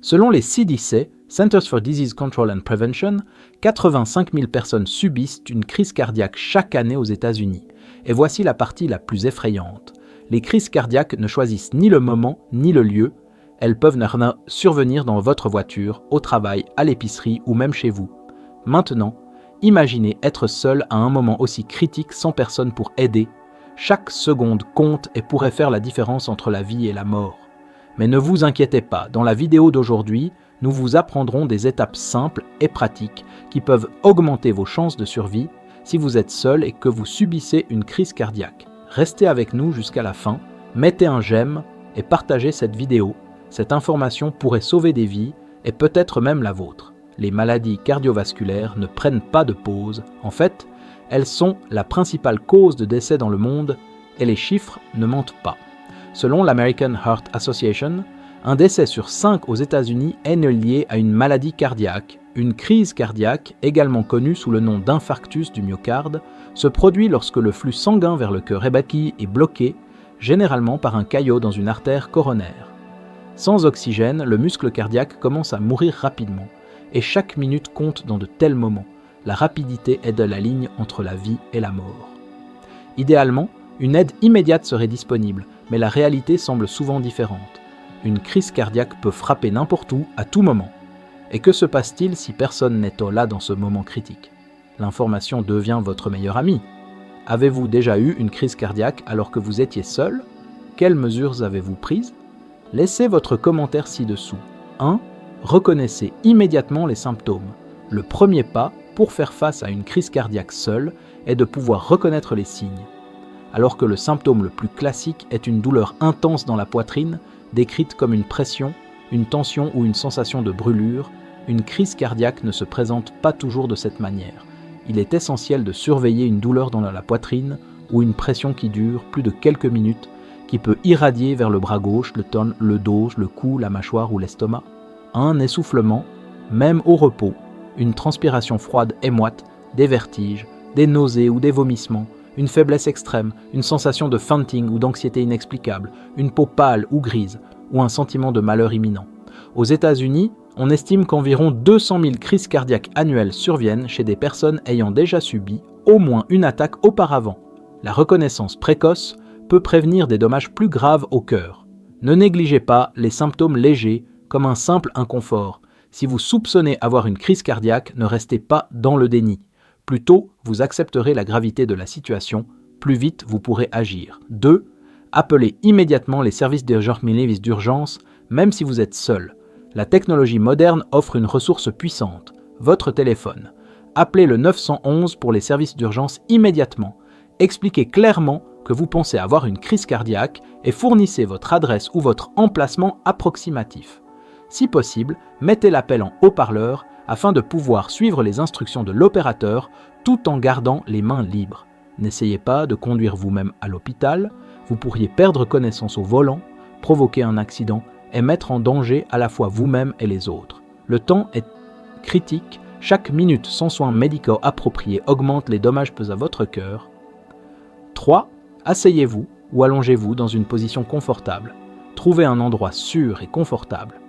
Selon les CDC, Centers for Disease Control and Prevention, 85 000 personnes subissent une crise cardiaque chaque année aux États-Unis. Et voici la partie la plus effrayante. Les crises cardiaques ne choisissent ni le moment ni le lieu. Elles peuvent survenir dans votre voiture, au travail, à l'épicerie ou même chez vous. Maintenant, imaginez être seul à un moment aussi critique sans personne pour aider. Chaque seconde compte et pourrait faire la différence entre la vie et la mort. Mais ne vous inquiétez pas, dans la vidéo d'aujourd'hui, nous vous apprendrons des étapes simples et pratiques qui peuvent augmenter vos chances de survie si vous êtes seul et que vous subissez une crise cardiaque. Restez avec nous jusqu'à la fin, mettez un j'aime et partagez cette vidéo. Cette information pourrait sauver des vies et peut-être même la vôtre. Les maladies cardiovasculaires ne prennent pas de pause. En fait, elles sont la principale cause de décès dans le monde et les chiffres ne mentent pas. Selon l'American Heart Association, un décès sur 5 aux États-Unis est lié à une maladie cardiaque. Une crise cardiaque, également connue sous le nom d'infarctus du myocarde, se produit lorsque le flux sanguin vers le cœur est bloqué, généralement par un caillot dans une artère coronaire. Sans oxygène, le muscle cardiaque commence à mourir rapidement, et chaque minute compte dans de tels moments. La rapidité est de la ligne entre la vie et la mort. Idéalement, une aide immédiate serait disponible, mais la réalité semble souvent différente. Une crise cardiaque peut frapper n'importe où, à tout moment. Et que se passe-t-il si personne n'est là dans ce moment critique ? L'information devient votre meilleur ami. Avez-vous déjà eu une crise cardiaque alors que vous étiez seul ? Quelles mesures avez-vous prises ? Laissez votre commentaire ci-dessous. 1. Reconnaissez immédiatement les symptômes. Le premier pas pour faire face à une crise cardiaque seule est de pouvoir reconnaître les signes. Alors que le symptôme le plus classique est une douleur intense dans la poitrine, décrite comme une pression, une tension ou une sensation de brûlure, une crise cardiaque ne se présente pas toujours de cette manière. Il est essentiel de surveiller une douleur dans la poitrine ou une pression qui dure plus de quelques minutes, qui peut irradier vers le bras gauche, le dos, le cou, la mâchoire ou l'estomac. Un essoufflement, même au repos, une transpiration froide et moite, des vertiges, des nausées ou des vomissements, une faiblesse extrême, une sensation de fainting ou d'anxiété inexplicable, une peau pâle ou grise, ou un sentiment de malheur imminent. Aux États-Unis, on estime qu'environ 200 000 crises cardiaques annuelles surviennent chez des personnes ayant déjà subi au moins une attaque auparavant. La reconnaissance précoce peut prévenir des dommages plus graves au cœur. Ne négligez pas les symptômes légers comme un simple inconfort. Si vous soupçonnez avoir une crise cardiaque, ne restez pas dans le déni. Plus tôt vous accepterez la gravité de la situation, plus vite vous pourrez agir. 2. Appelez immédiatement les services d'urgence, même si vous êtes seul. La technologie moderne offre une ressource puissante, votre téléphone. Appelez le 911 pour les services d'urgence immédiatement. Expliquez clairement que vous pensez avoir une crise cardiaque et fournissez votre adresse ou votre emplacement approximatif. Si possible, mettez l'appel en haut-parleur afin de pouvoir suivre les instructions de l'opérateur tout en gardant les mains libres. N'essayez pas de conduire vous-même à l'hôpital, vous pourriez perdre connaissance au volant, provoquer un accident et mettre en danger à la fois vous-même et les autres. Le temps est critique, chaque minute sans soins médicaux appropriés augmente les dommages à votre cœur. 3. Asseyez-vous ou allongez-vous dans une position confortable. Trouvez un endroit sûr et confortable.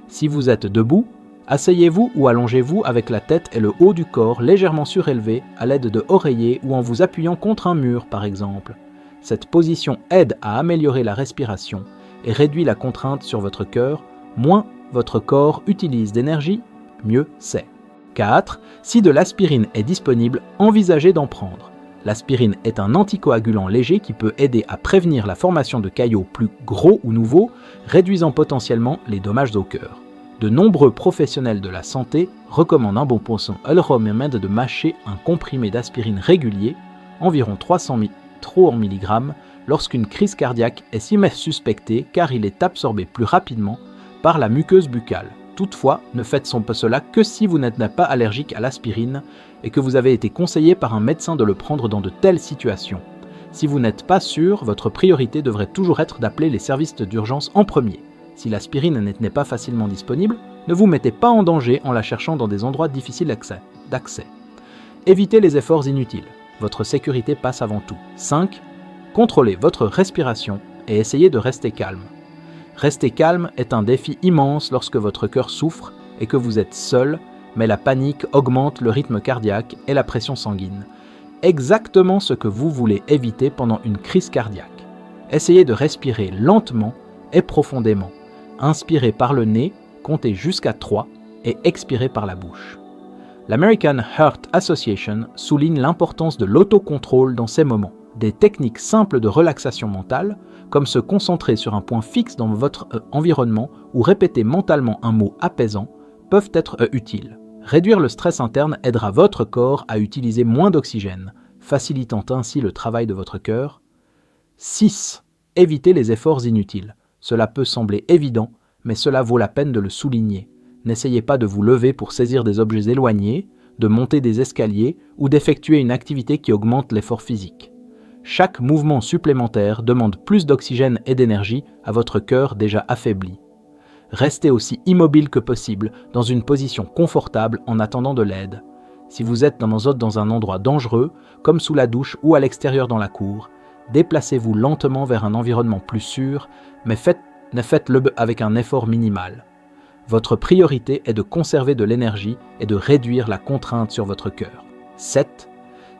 Si vous êtes debout, asseyez-vous ou allongez-vous avec la tête et le haut du corps légèrement surélevés à l'aide de oreillers ou en vous appuyant contre un mur par exemple. Cette position aide à améliorer la respiration et réduit la contrainte sur votre cœur. Moins votre corps utilise d'énergie, mieux c'est. 4. Si de l'aspirine est disponible, envisagez d'en prendre. L'aspirine est un anticoagulant léger qui peut aider à prévenir la formation de caillots plus gros ou nouveaux, réduisant potentiellement les dommages au cœur. De nombreux professionnels de la santé recommandent un bon poisson de mâcher un comprimé d'aspirine régulier, environ 300 mg, lorsqu'une crise cardiaque est suspectée car il est absorbé plus rapidement par la muqueuse buccale. Toutefois, ne faites cela que si vous n'êtes pas allergique à l'aspirine et que vous avez été conseillé par un médecin de le prendre dans de telles situations. Si vous n'êtes pas sûr, votre priorité devrait toujours être d'appeler les services d'urgence en premier. Si l'aspirine n'est pas facilement disponible, ne vous mettez pas en danger en la cherchant dans des endroits difficiles d'accès. Évitez les efforts inutiles. Votre sécurité passe avant tout. 5. Contrôlez votre respiration et essayez de rester calme. Rester calme est un défi immense lorsque votre cœur souffre et que vous êtes seul, mais la panique augmente le rythme cardiaque et la pression sanguine. Exactement ce que vous voulez éviter pendant une crise cardiaque. Essayez de respirer lentement et profondément. Inspirez par le nez, comptez jusqu'à 3 et expirez par la bouche. L'American Heart Association souligne l'importance de l'autocontrôle dans ces moments. Des techniques simples de relaxation mentale, comme se concentrer sur un point fixe dans votre environnement ou répéter mentalement un mot apaisant, peuvent être utiles. Réduire le stress interne aidera votre corps à utiliser moins d'oxygène, facilitant ainsi le travail de votre cœur. 6. Évitez les efforts inutiles. Cela peut sembler évident, mais cela vaut la peine de le souligner. N'essayez pas de vous lever pour saisir des objets éloignés, de monter des escaliers ou d'effectuer une activité qui augmente l'effort physique. Chaque mouvement supplémentaire demande plus d'oxygène et d'énergie à votre cœur déjà affaibli. Restez aussi immobile que possible, dans une position confortable en attendant de l'aide. Si vous êtes dans un endroit dangereux, comme sous la douche ou à l'extérieur dans la cour, déplacez-vous lentement vers un environnement plus sûr, mais faites-le avec un effort minimal. Votre priorité est de conserver de l'énergie et de réduire la contrainte sur votre cœur. 7.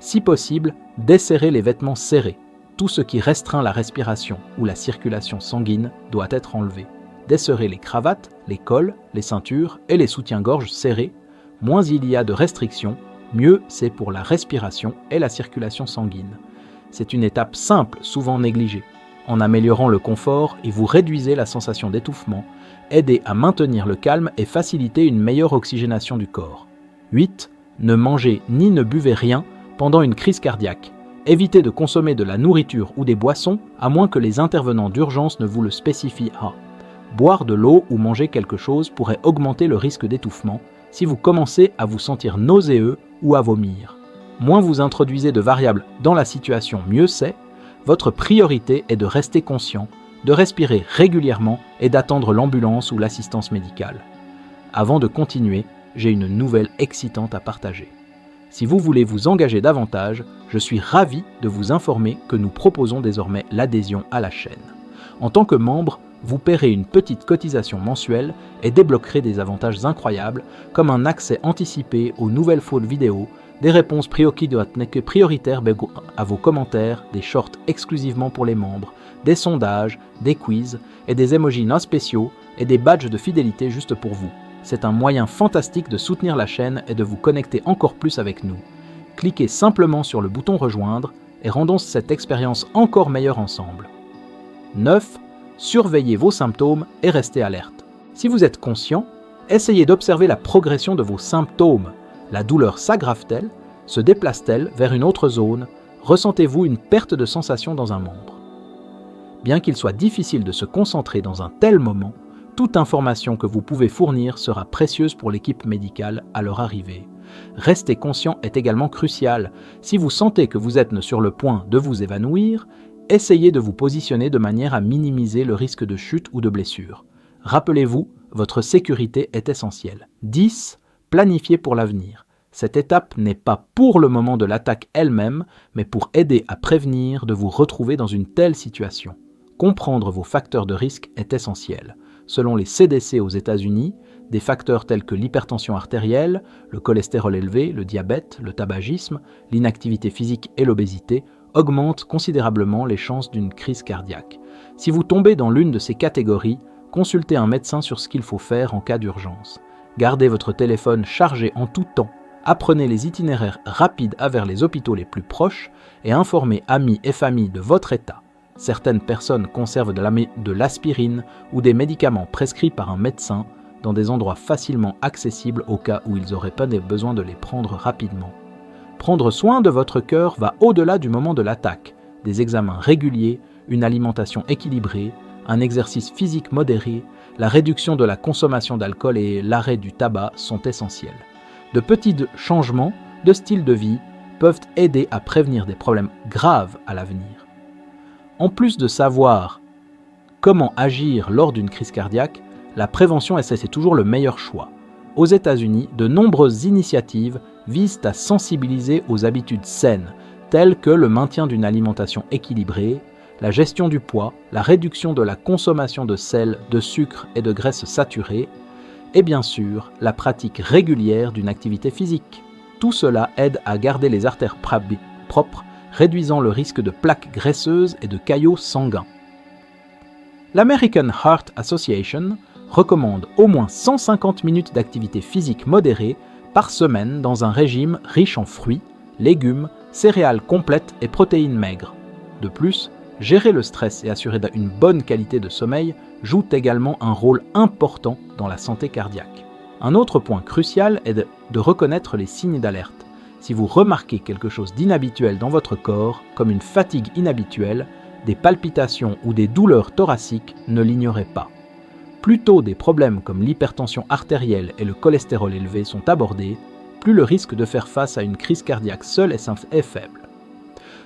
Si possible, desserrez les vêtements serrés. Tout ce qui restreint la respiration ou la circulation sanguine doit être enlevé. Desserrez les cravates, les cols, les ceintures et les soutiens-gorge serrés. Moins il y a de restrictions, mieux c'est pour la respiration et la circulation sanguine. C'est une étape simple, souvent négligée. En améliorant le confort, et vous réduisez la sensation d'étouffement, aidez à maintenir le calme et faciliter une meilleure oxygénation du corps. 8. Ne mangez ni ne buvez rien pendant une crise cardiaque. Évitez de consommer de la nourriture ou des boissons, à moins que les intervenants d'urgence ne vous le spécifient. Boire de l'eau ou manger quelque chose pourrait augmenter le risque d'étouffement si vous commencez à vous sentir nauséeux ou à vomir. Moins vous introduisez de variables dans la situation, mieux c'est. Votre priorité est de rester conscient, de respirer régulièrement et d'attendre l'ambulance ou l'assistance médicale. Avant de continuer, j'ai une nouvelle excitante à partager. Si vous voulez vous engager davantage, je suis ravi de vous informer que nous proposons désormais l'adhésion à la chaîne. En tant que membre, vous paierez une petite cotisation mensuelle et débloquerez des avantages incroyables comme un accès anticipé aux nouvelles fautes vidéo, des réponses prioritaires à vos commentaires, des shorts exclusivement pour les membres, des sondages, des quiz et des emojis non spéciaux et des badges de fidélité juste pour vous. C'est un moyen fantastique de soutenir la chaîne et de vous connecter encore plus avec nous. Cliquez simplement sur le bouton rejoindre et rendons cette expérience encore meilleure ensemble. 9. Surveillez vos symptômes et restez alerte. Si vous êtes conscient, essayez d'observer la progression de vos symptômes. La douleur s'aggrave-t-elle? Se déplace-t-elle vers une autre zone? Ressentez-vous une perte de sensation dans un membre? Bien qu'il soit difficile de se concentrer dans un tel moment, toute information que vous pouvez fournir sera précieuse pour l'équipe médicale à leur arrivée. Rester conscient est également crucial. Si vous sentez que vous êtes sur le point de vous évanouir, essayez de vous positionner de manière à minimiser le risque de chute ou de blessure. Rappelez-vous, votre sécurité est essentielle. 10. Planifiez pour l'avenir. Cette étape n'est pas pour le moment de l'attaque elle-même, mais pour aider à prévenir de vous retrouver dans une telle situation. Comprendre vos facteurs de risque est essentiel. Selon les CDC aux États-Unis, des facteurs tels que l'hypertension artérielle, le cholestérol élevé, le diabète, le tabagisme, l'inactivité physique et l'obésité augmentent considérablement les chances d'une crise cardiaque. Si vous tombez dans l'une de ces catégories, consultez un médecin sur ce qu'il faut faire en cas d'urgence. Gardez votre téléphone chargé en tout temps. Apprenez les itinéraires rapides vers les hôpitaux les plus proches et informez amis et familles de votre état. Certaines personnes conservent de l'aspirine ou des médicaments prescrits par un médecin dans des endroits facilement accessibles au cas où ils auraient pas besoin de les prendre rapidement. Prendre soin de votre cœur va au-delà du moment de l'attaque. Des examens réguliers, une alimentation équilibrée, un exercice physique modéré, la réduction de la consommation d'alcool et l'arrêt du tabac sont essentiels. De petits changements de style de vie peuvent aider à prévenir des problèmes graves à l'avenir. En plus de savoir comment agir lors d'une crise cardiaque, la prévention c'est toujours le meilleur choix. Aux États-Unis, de nombreuses initiatives visent à sensibiliser aux habitudes saines, telles que le maintien d'une alimentation équilibrée, la gestion du poids, la réduction de la consommation de sel, de sucre et de graisses saturées, et bien sûr, la pratique régulière d'une activité physique. Tout cela aide à garder les artères propres, réduisant le risque de plaques graisseuses et de caillots sanguins. L'American Heart Association recommande au moins 150 minutes d'activité physique modérée par semaine dans un régime riche en fruits, légumes, céréales complètes et protéines maigres. De plus, gérer le stress et assurer une bonne qualité de sommeil jouent également un rôle important dans la santé cardiaque. Un autre point crucial est de reconnaître les signes d'alerte. Si vous remarquez quelque chose d'inhabituel dans votre corps, comme une fatigue inhabituelle, des palpitations ou des douleurs thoraciques, ne l'ignorez pas. Plus tôt des problèmes comme l'hypertension artérielle et le cholestérol élevé sont abordés, plus le risque de faire face à une crise cardiaque seule est faible.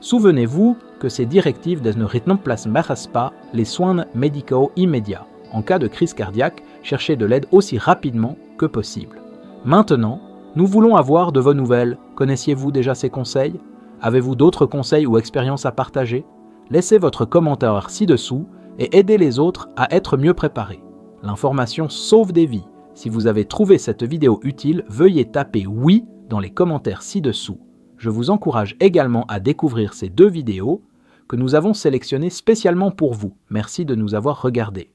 Souvenez-vous que ces directives ne remplacent pas les soins médicaux immédiats. En cas de crise cardiaque, cherchez de l'aide aussi rapidement que possible. Maintenant, nous voulons avoir de vos nouvelles. Connaissiez-vous déjà ces conseils? Avez-vous d'autres conseils ou expériences à partager? Laissez votre commentaire ci-dessous et aidez les autres à être mieux préparés. L'information sauve des vies. Si vous avez trouvé cette vidéo utile, veuillez taper oui dans les commentaires ci-dessous. Je vous encourage également à découvrir ces 2 vidéos que nous avons sélectionnées spécialement pour vous. Merci de nous avoir regardés.